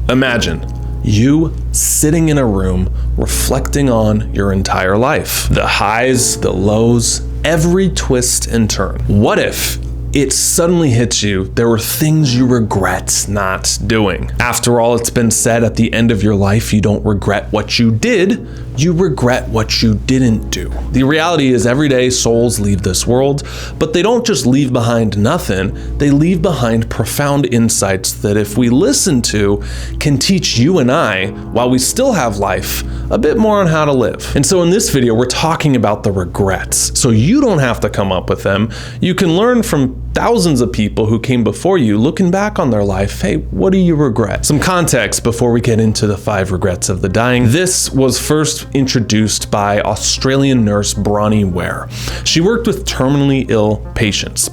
Imagine you sitting in a room reflecting on your entire life. The highs, the lows, every twist and turn. What if it suddenly hits you there were things you regret not doing? After all, it's been said at the end of your life, you don't regret what you did, you regret what you didn't do. The reality is every day souls leave this world, but they don't just leave behind nothing, they leave behind profound insights that if we listen to, can teach you and I, while we still have life, a bit more on how to live. And so in this video, we're talking about the regrets. So you don't have to come up with them. You can learn from thousands of people who came before you, looking back on their life. Hey, what do you regret? Some context before we get into the 5 regrets of the dying. This was first introduced by Australian nurse Bronnie Ware. She worked with terminally ill patients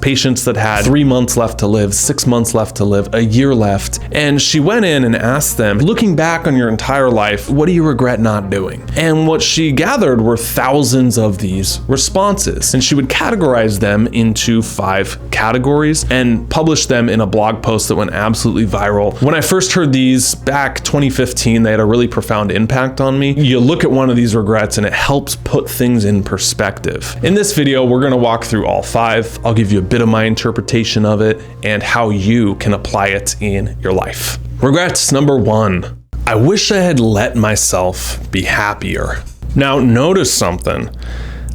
that had 3 months left to live, 6 months left to live, a year left. And she went in and asked them, looking back on your entire life, what do you regret not doing? And what she gathered were thousands of these responses. And she would categorize them into 5 categories and publish them in a blog post that went absolutely viral. When I first heard these back 2015, they had a really profound impact on me. You look at one of these regrets and it helps put things in perspective. In this video, we're gonna walk through all 5. I'll give you a bit of my interpretation of it and how you can apply it in your life. Regrets number 1. I wish I had let myself be happier. Now notice something.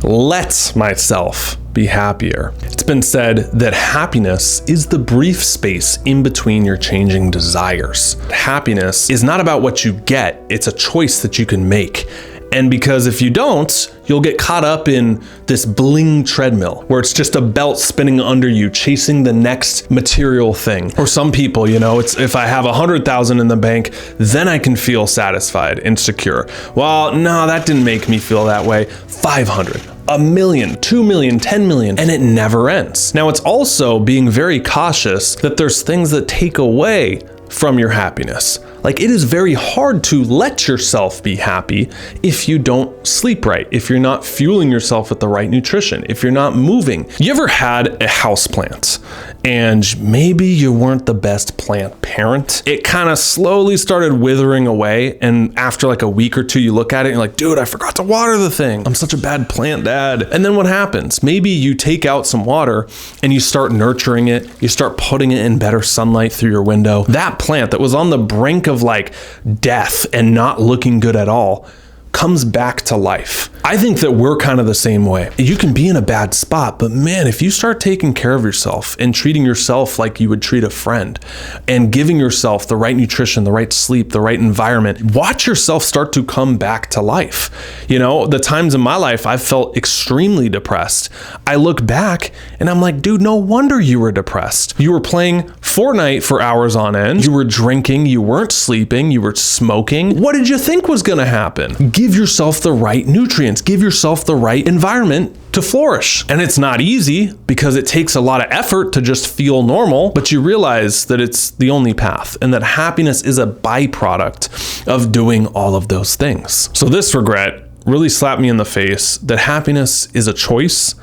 Let myself be happier. It's been said that happiness is the brief space in between your changing desires. Happiness is not about what you get, it's a choice that you can make. And because if you don't, you'll get caught up in this bling treadmill where it's just a belt spinning under you, chasing the next material thing. Or some people, it's if I have 100,000 in the bank, then I can feel satisfied and secure. Well, no, that didn't make me feel that way. 500. 1 million, 2 million, 10 million, and it never ends. Now, it's also being very cautious that there's things that take away from your happiness. Like, it is very hard to let yourself be happy if you don't sleep right, if you're not fueling yourself with the right nutrition, if you're not moving. You ever had a house plant and maybe you weren't the best plant parent? It kind of slowly started withering away, and after like a week or two, you look at it and you're like, dude, I forgot to water the thing. I'm such a bad plant dad. And then what happens? Maybe you take out some water and you start nurturing it. You start putting it in better sunlight through your window. That plant that was on the brink of like death and not looking good at all comes back to life. I think that we're kind of the same way. You can be in a bad spot, but man, if you start taking care of yourself and treating yourself like you would treat a friend and giving yourself the right nutrition, the right sleep, the right environment, watch yourself start to come back to life. The times in my life I've felt extremely depressed. I look back and I'm like, dude, no wonder you were depressed. You were playing Fortnite for hours on end. You were drinking, you weren't sleeping, you were smoking. What did you think was gonna happen? Give yourself the right nutrients, give yourself the right environment to flourish. And it's not easy because it takes a lot of effort to just feel normal, but you realize that it's the only path and that happiness is a byproduct of doing all of those things. So this regret really slapped me in the face that happiness is a choice,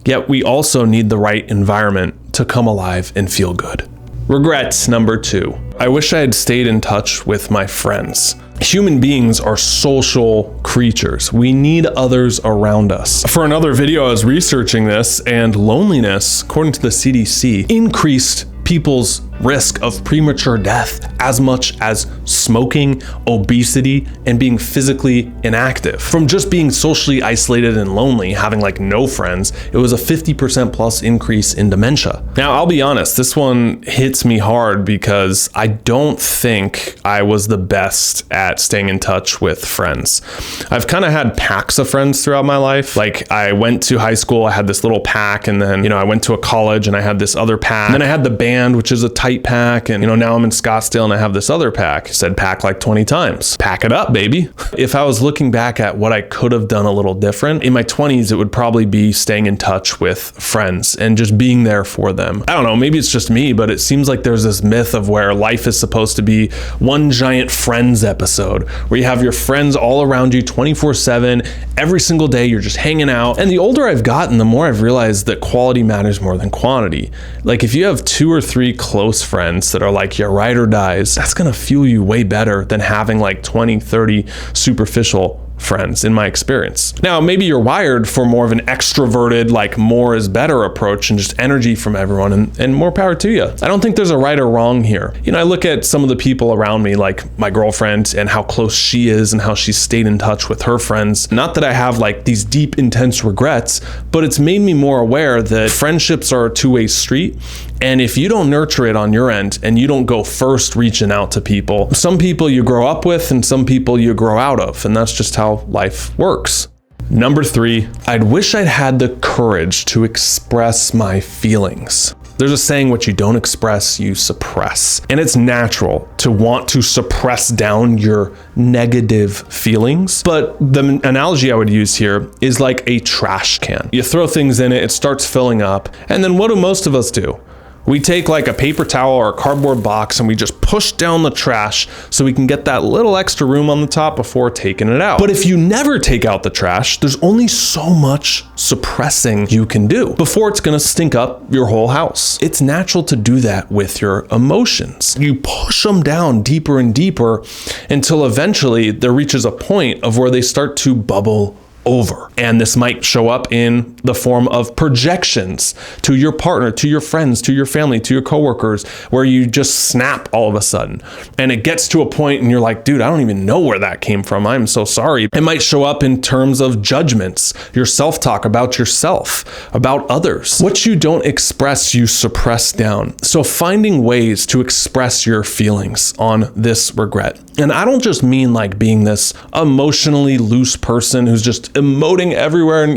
yet we also need the right environment to come alive and feel good. Regret number 2. I wish I had stayed in touch with my friends. Human beings are social creatures. We need others around us. For another video, I was researching this, and loneliness, according to the CDC, increased people's risk of premature death as much as smoking, obesity, and being physically inactive. From just being socially isolated and lonely, having like no friends, it was a 50% plus increase in dementia. Now, I'll be honest, this one hits me hard because I don't think I was the best at staying in touch with friends. I've kind of had packs of friends throughout my life. Like, I went to high school, I had this little pack, and then, I went to a college and I had this other pack. And then I had the band, which is a tight pack, and now I'm in Scottsdale and I have this other pack. I said pack like 20 times. Pack it up, baby. If I was looking back at what I could have done a little different, in my 20s, it would probably be staying in touch with friends and just being there for them. I don't know, maybe it's just me, but it seems like there's this myth of where life is supposed to be one giant Friends episode, where you have your friends all around you 24/7, every single day, you're just hanging out. And the older I've gotten, the more I've realized that quality matters more than quantity. Like, if you have 2 or 3 close close friends that are like your ride or dies, that's gonna fuel you way better than having like 20, 30 superficial friends, in my experience. Now, maybe you're wired for more of an extroverted, like more is better approach and just energy from everyone, and more power to you. I don't think there's a right or wrong here. I look at some of the people around me, like my girlfriend and how close she is and how she's stayed in touch with her friends. Not that I have like these deep, intense regrets, but it's made me more aware that friendships are a two-way street. And if you don't nurture it on your end and you don't go first reaching out to people, some people you grow up with and some people you grow out of, and that's just how life works. Number 3, I'd wish I'd had the courage to express my feelings. There's a saying, what you don't express, you suppress. And it's natural to want to suppress down your negative feelings. But the analogy I would use here is like a trash can. You throw things in it, it starts filling up. And then what do most of us do? We take like a paper towel or a cardboard box and we just push down the trash so we can get that little extra room on the top before taking it out. But if you never take out the trash, there's only so much suppressing you can do before it's gonna stink up your whole house. It's natural to do that with your emotions. You push them down deeper and deeper until eventually there reaches a point of where they start to bubble over. And this might show up in the form of projections to your partner, to your friends, to your family, to your coworkers, where you just snap all of a sudden. And it gets to a point and you're like, dude, I don't even know where that came from. I'm so sorry. It might show up in terms of judgments, your self-talk about yourself, about others. What you don't express, you suppress down. So finding ways to express your feelings on this regret. And I don't just mean like being this emotionally loose person who's just emoting everywhere and,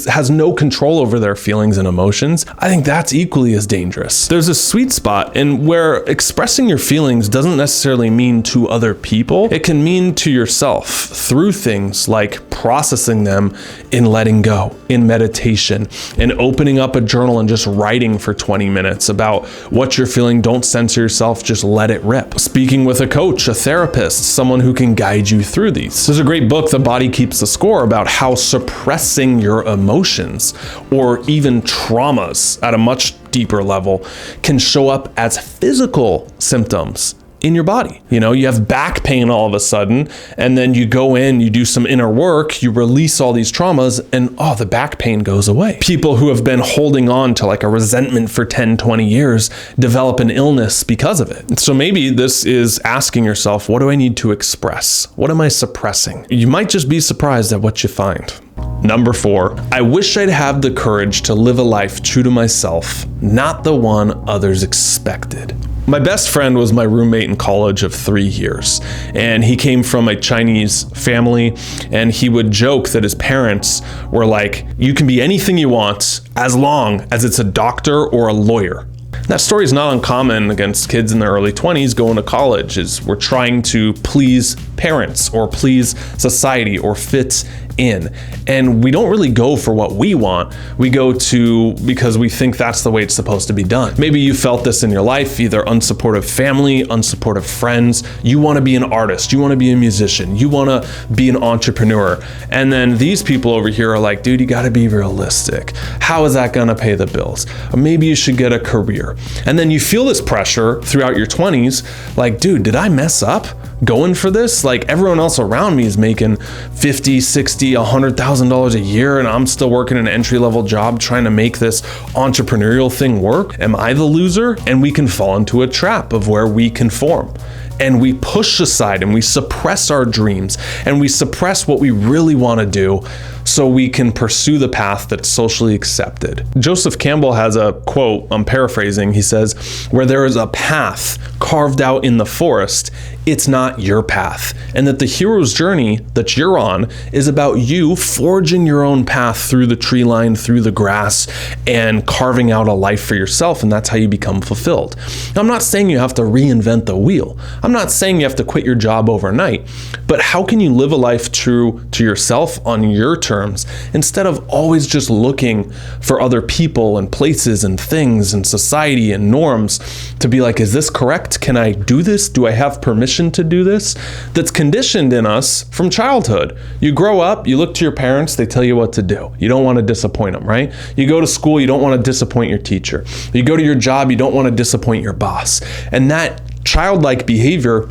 has no control over their feelings and emotions. I think that's equally as dangerous. There's a sweet spot in where expressing your feelings doesn't necessarily mean to other people. It can mean to yourself through things like processing them in letting go, in meditation, in opening up a journal and just writing for 20 minutes about what you're feeling. Don't censor yourself, just let it rip. Speaking with a coach, a therapist, someone who can guide you through these. There's a great book, The Body Keeps the Score, about how suppressing your emotions or even traumas at a much deeper level can show up as physical symptoms in your body. You have back pain all of a sudden, and then you go in, you do some inner work, you release all these traumas, and the back pain goes away. People who have been holding on to like a resentment for 10, 20 years develop an illness because of it. So maybe this is asking yourself, what do I need to express? What am I suppressing? You might just be surprised at what you find. Number 4, I wish I'd have the courage to live a life true to myself, not the one others expected. My best friend was my roommate in college of 3 years, and he came from a Chinese family, and he would joke that his parents were like, you can be anything you want as long as it's a doctor or a lawyer. That story is not uncommon against kids in their early 20s going to college, is we're trying to please parents or please society or fit in. And we don't really go for what we want. We go to because we think that's the way it's supposed to be done. Maybe you felt this in your life, either unsupportive family, unsupportive friends. You want to be an artist. You want to be a musician. You want to be an entrepreneur. And then these people over here are like, dude, you got to be realistic. How is that going to pay the bills? Or maybe you should get a career. And then you feel this pressure throughout your 20s. Like, dude, did I mess up going for this? Like, everyone else around me is making $50, $60, $100,000 a year, and I'm still working an entry-level job trying to make this entrepreneurial thing work. Am I the loser? And we can fall into a trap of where we conform. And we push aside and we suppress our dreams and we suppress what we really want to do so we can pursue the path that's socially accepted. Joseph Campbell has a quote, I'm paraphrasing, he says, where there is a path carved out in the forest, it's not your path. And that the hero's journey that you're on is about you forging your own path through the tree line, through the grass, and carving out a life for yourself. And that's how you become fulfilled. Now, I'm not saying you have to reinvent the wheel. I'm I'm not saying you have to quit your job overnight, but how can you live a life true to yourself on your terms instead of always just looking for other people and places and things and society and norms to be like, is this correct? Can I do this? Do I have permission to do this? That's conditioned in us from childhood. You grow up, you look to your parents, they tell you what to do. You don't want to disappoint them, right? You go to school, you don't want to disappoint your teacher. You go to your job, you don't want to disappoint your boss. And that childlike behavior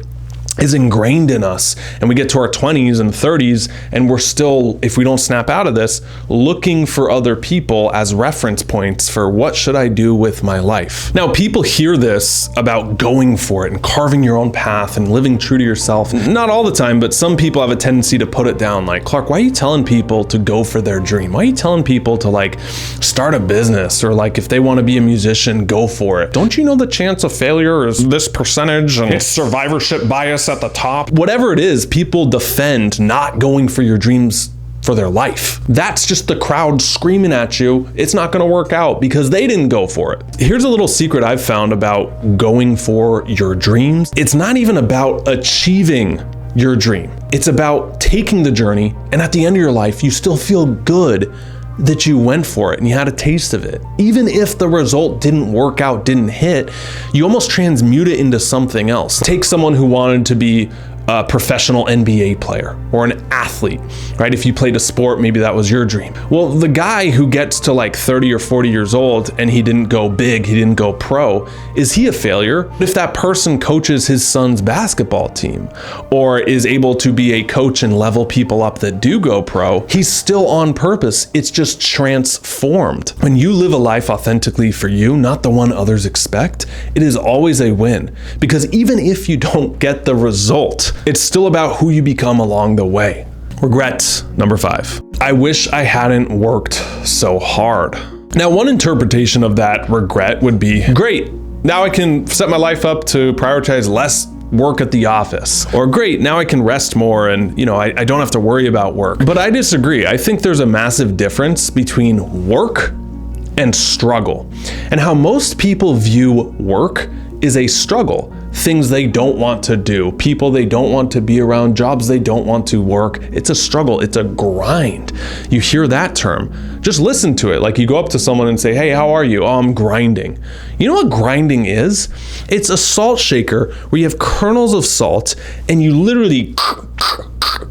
is ingrained in us, and we get to our 20s and 30s and we're still, if we don't snap out of this, looking for other people as reference points for what should I do with my life. Now, people hear this about going for it and carving your own path and living true to yourself. Not all the time, but some people have a tendency to put it down like, Clark, why are you telling people to go for their dream? Why are you telling people to like start a business, or like if they want to be a musician, go for it? Don't you know the chance of failure is this percentage and it's survivorship bias at the top? Whatever it is, people defend not going for your dreams for their life. That's just the crowd screaming at you, it's not going to work out because they didn't go for it. Here's a little secret I've found about going for your dreams. It's not even about achieving your dream. It's about taking the journey, and at the end of your life, you still feel good that you went for it and you had a taste of it. Even if the result didn't work out, didn't hit, you almost transmute it into something else. Take someone who wanted to be a professional NBA player or an athlete, right? If you played a sport, maybe that was your dream. Well, the guy who gets to like 30 or 40 years old and he didn't go big, he didn't go pro, is he a failure? If that person coaches his son's basketball team or is able to be a coach and level people up that do go pro, he's still on purpose. It's just transformed. When you live a life authentically for you, not the one others expect, it is always a win. Because even if you don't get the result, it's still about who you become along the way. Regret number 5. I wish I hadn't worked so hard. Now, one interpretation of that regret would be, great, now I can set my life up to prioritize less work at the office. Or great, now I can rest more and I don't have to worry about work. But I disagree. I think there's a massive difference between work and struggle. And how most people view work is a struggle. Things they don't want to do, people they don't want to be around, jobs they don't want to work. It's a struggle, it's a grind. You hear that term, just listen to it. Like you go up to someone and say, hey, how are you? Oh, I'm grinding. You know what grinding is? It's a salt shaker where you have kernels of salt and you literally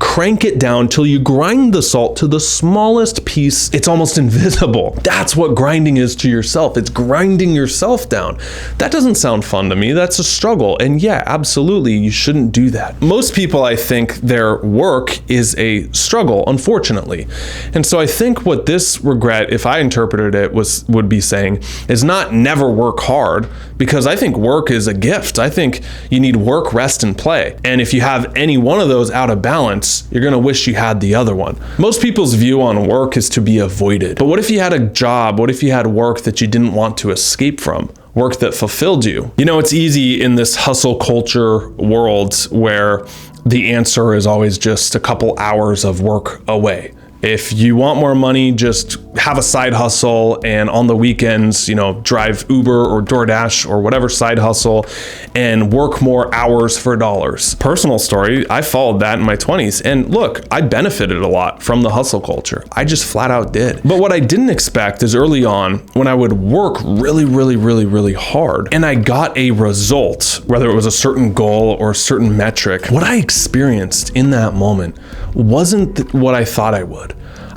crank it down till you grind the salt to the smallest piece. It's almost invisible. That's what grinding is to yourself. It's grinding yourself down. That doesn't sound fun to me. That's a struggle. And yeah, absolutely, you shouldn't do that. Most people, I think, their work is a struggle, unfortunately. And so I think what this regret, if I interpreted it, would be saying is not never work hard, because I think work is a gift. I think you need work, rest, and play. And if you have any one of those out of balance, you're gonna wish you had the other one. Most people's view on work is to be avoided. But what if you had a job? What if you had work that you didn't want to escape from? Work that fulfilled you? You know, it's easy in this hustle culture world where the answer is always just a couple hours of work away. If you want more money, just have a side hustle, and on the weekends, drive Uber or DoorDash or whatever side hustle and work more hours for dollars. Personal story, I followed that in my 20s, and look, I benefited a lot from the hustle culture. I just flat out did. But what I didn't expect is early on, when I would work really, really, really, really hard and I got a result, whether it was a certain goal or a certain metric, what I experienced in that moment wasn't what I thought I would.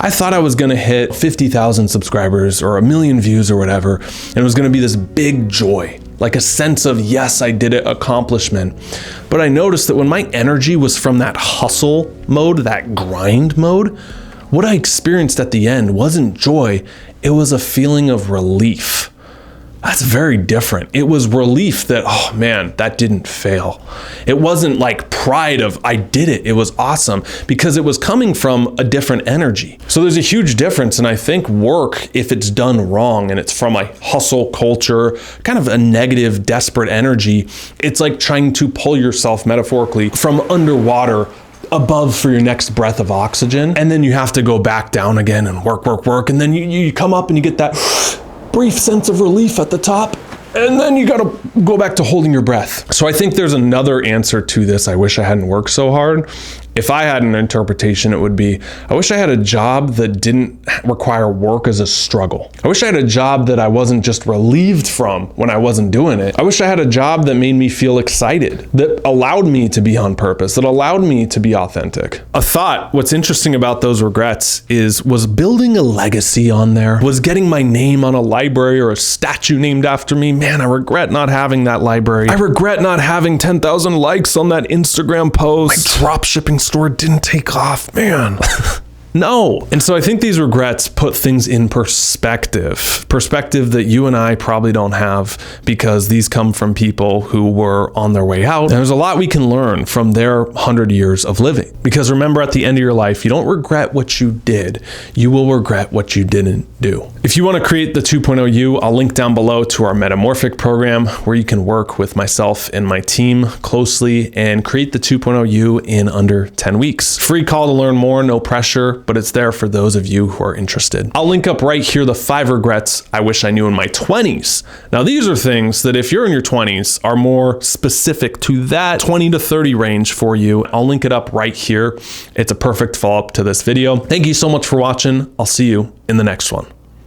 I thought I was gonna hit 50,000 subscribers or 1 million views or whatever, and it was gonna be this big joy, like a sense of, yes, I did it, accomplishment. But I noticed that when my energy was from that hustle mode, that grind mode, what I experienced at the end wasn't joy, it was a feeling of relief. That's very different. It was relief that, oh man, that didn't fail. It wasn't like pride of, I did it. It was awesome, because it was coming from a different energy. So there's a huge difference. And I think work, if it's done wrong and it's from a hustle culture, kind of a negative, desperate energy, it's like trying to pull yourself metaphorically from underwater above for your next breath of oxygen. And then you have to go back down again and work. And then you come up and you get that brief sense of relief at the top, and then you gotta go back to holding your breath. So I think there's another answer to this. I wish I hadn't worked so hard. If I had an interpretation, it would be, I wish I had a job that didn't require work as a struggle. I wish I had a job that I wasn't just relieved from when I wasn't doing it. I wish I had a job that made me feel excited, that allowed me to be on purpose, that allowed me to be authentic. A thought, what's interesting about those regrets was building a legacy on there, was getting my name on a library or a statue named after me. Man, I regret not having that library. I regret not having 10,000 likes on that Instagram post. My drop shipping store didn't take off, man. No. And so I think these regrets put things in perspective that you and I probably don't have, because these come from people who were on their way out. And there's a lot we can learn from their 100 years of living. Because remember, at the end of your life, you don't regret what you did. You will regret what you didn't do. If you want to create the 2.0 you, I'll link down below to our Metamorphic program, where you can work with myself and my team closely and create the 2.0 you in under 10 weeks. Free call to learn more, no pressure, but it's there for those of you who are interested. I'll link up right here the 5 regrets I wish I knew in my 20s. Now, these are things that if you're in your 20s are more specific to that 20 to 30 range for you. I'll link it up right here. It's a perfect follow-up to this video. Thank you so much for watching. I'll see you in the next one.